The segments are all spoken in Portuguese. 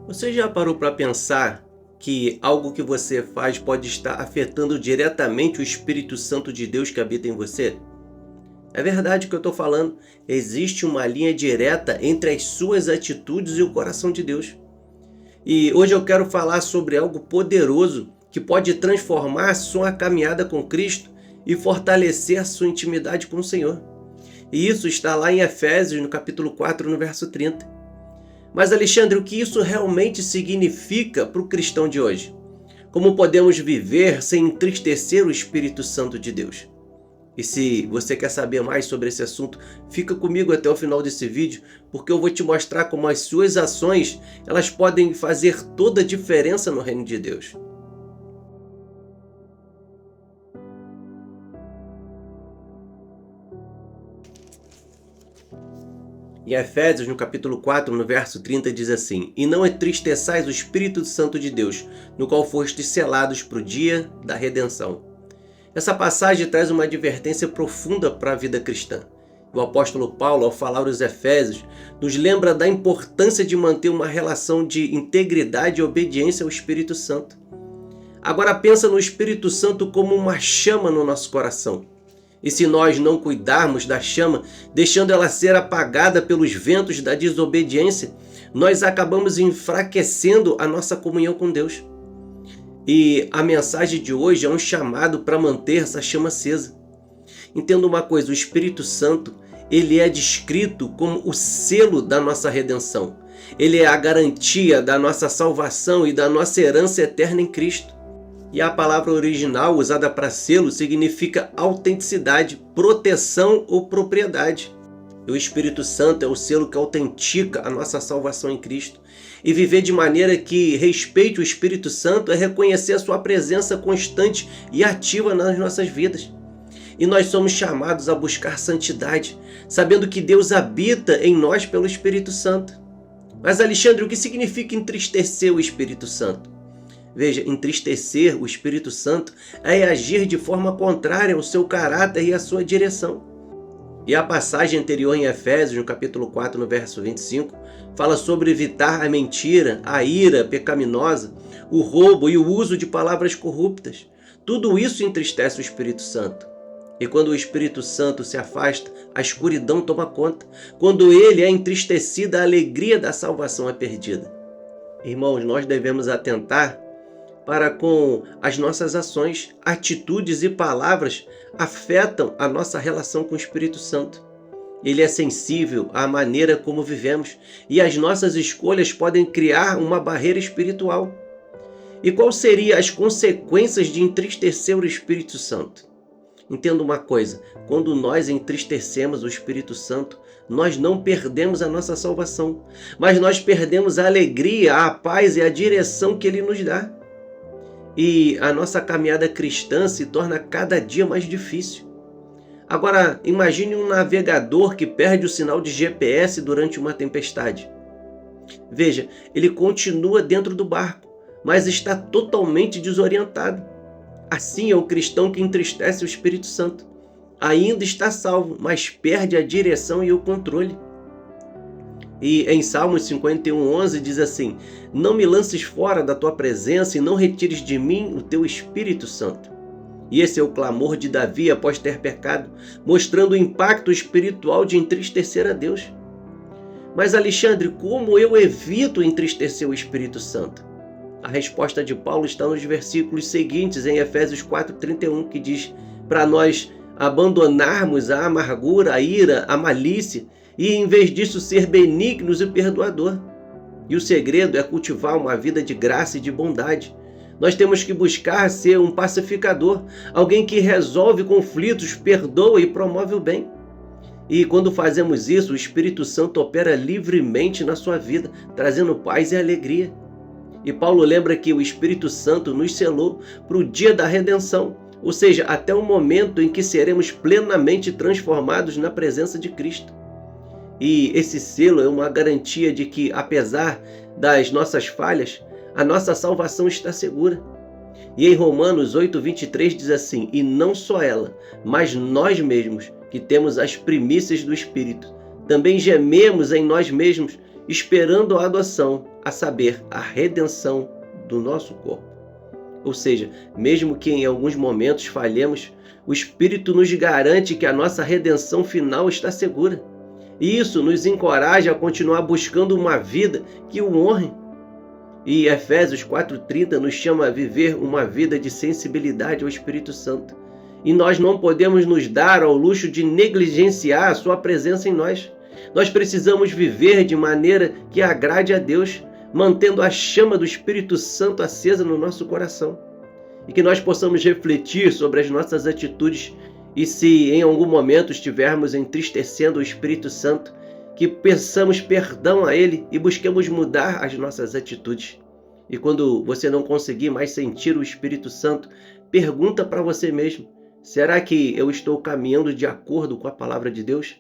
Você já parou para pensar que algo que você faz pode estar afetando diretamente o Espírito Santo de Deus que habita em você? É verdade o que eu estou falando. Existe uma linha direta entre as suas atitudes e o coração de Deus. E hoje eu quero falar sobre algo poderoso que pode transformar a sua caminhada com Cristo e fortalecer a sua intimidade com o Senhor. E isso está lá em Efésios, no capítulo 4, no verso 30. Mas, Alexandre, o que isso realmente significa para o cristão de hoje? Como podemos viver sem entristecer o Espírito Santo de Deus? E se você quer saber mais sobre esse assunto, fica comigo até o final desse vídeo, porque eu vou te mostrar como as suas ações elas podem fazer toda a diferença no reino de Deus. Em Efésios, no capítulo 4, no verso 30, diz assim: E não entristeçais o Espírito Santo de Deus, no qual fostes selados para o dia da redenção. Essa passagem traz uma advertência profunda para a vida cristã. O apóstolo Paulo, ao falar aos Efésios, nos lembra da importância de manter uma relação de integridade e obediência ao Espírito Santo. Agora pensa no Espírito Santo como uma chama no nosso coração. E se nós não cuidarmos da chama, deixando ela ser apagada pelos ventos da desobediência, nós acabamos enfraquecendo a nossa comunhão com Deus. E a mensagem de hoje é um chamado para manter essa chama acesa. Entenda uma coisa, o Espírito Santo, ele é descrito como o selo da nossa redenção. Ele é a garantia da nossa salvação e da nossa herança eterna em Cristo. E a palavra original usada para selo significa autenticidade, proteção ou propriedade. E o Espírito Santo é o selo que autentica a nossa salvação em Cristo. E viver de maneira que respeite o Espírito Santo é reconhecer a sua presença constante e ativa nas nossas vidas. E nós somos chamados a buscar santidade, sabendo que Deus habita em nós pelo Espírito Santo. Mas, Alexandre, o que significa entristecer o Espírito Santo? Veja, entristecer o Espírito Santo é agir de forma contrária ao seu caráter e à sua direção. E a passagem anterior em Efésios, no capítulo 4, no verso 25, fala sobre evitar a mentira, a ira pecaminosa, o roubo e o uso de palavras corruptas. Tudo isso entristece o Espírito Santo. E quando o Espírito Santo se afasta, a escuridão toma conta. Quando ele é entristecido, a alegria da salvação é perdida. Irmãos, nós devemos atentar para com as nossas ações, atitudes e palavras afetam a nossa relação com o Espírito Santo. Ele é sensível à maneira como vivemos e as nossas escolhas podem criar uma barreira espiritual. E quais seriam as consequências de entristecer o Espírito Santo? Entenda uma coisa, quando nós entristecemos o Espírito Santo, nós não perdemos a nossa salvação, mas nós perdemos a alegria, a paz e a direção que ele nos dá. E a nossa caminhada cristã se torna cada dia mais difícil. Agora, imagine um navegador que perde o sinal de GPS durante uma tempestade. Veja, ele continua dentro do barco, mas está totalmente desorientado. Assim é o cristão que entristece o Espírito Santo. Ainda está salvo, mas perde a direção e o controle. E em Salmos 51:11 diz assim: Não me lances fora da tua presença e não retires de mim o teu Espírito Santo. E esse é o clamor de Davi após ter pecado, mostrando o impacto espiritual de entristecer a Deus. Mas, Alexandre, como eu evito entristecer o Espírito Santo? A resposta de Paulo está nos versículos seguintes, em Efésios 4:31, que diz para nós abandonarmos a amargura, a ira, a malícia, e em vez disso ser benignos e perdoador. E o segredo é cultivar uma vida de graça e de bondade. Nós temos que buscar ser um pacificador, alguém que resolve conflitos, perdoa e promove o bem. E quando fazemos isso, o Espírito Santo opera livremente na sua vida, trazendo paz e alegria. E Paulo lembra que o Espírito Santo nos selou para o dia da redenção, ou seja, até o momento em que seremos plenamente transformados na presença de Cristo. E esse selo é uma garantia de que, apesar das nossas falhas, a nossa salvação está segura. E em Romanos 8:23 diz assim: E não só ela, mas nós mesmos, que temos as primícias do Espírito, também gememos em nós mesmos, esperando a adoção, a saber, a redenção do nosso corpo. Ou seja, mesmo que em alguns momentos falhemos, o Espírito nos garante que a nossa redenção final está segura. E isso nos encoraja a continuar buscando uma vida que o honre. E Efésios 4:30 nos chama a viver uma vida de sensibilidade ao Espírito Santo. E nós não podemos nos dar ao luxo de negligenciar a sua presença em nós. Nós precisamos viver de maneira que agrade a Deus, mantendo a chama do Espírito Santo acesa no nosso coração. E que nós possamos refletir sobre as nossas atitudes e se em algum momento estivermos entristecendo o Espírito Santo, que peçamos perdão a Ele e busquemos mudar as nossas atitudes. E quando você não conseguir mais sentir o Espírito Santo, pergunta para você mesmo: será que eu estou caminhando de acordo com a palavra de Deus?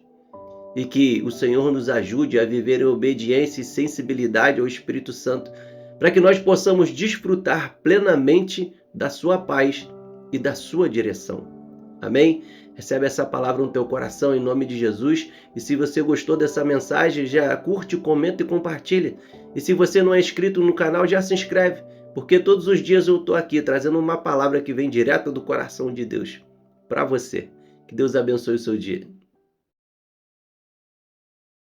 E que o Senhor nos ajude a viver em obediência e sensibilidade ao Espírito Santo, para que nós possamos desfrutar plenamente da sua paz e da sua direção. Amém? Recebe essa palavra no teu coração em nome de Jesus. E se você gostou dessa mensagem, já curte, comenta e compartilha. E se você não é inscrito no canal, já se inscreve, porque todos os dias eu estou aqui trazendo uma palavra que vem direto do coração de Deus para você. Que Deus abençoe o seu dia.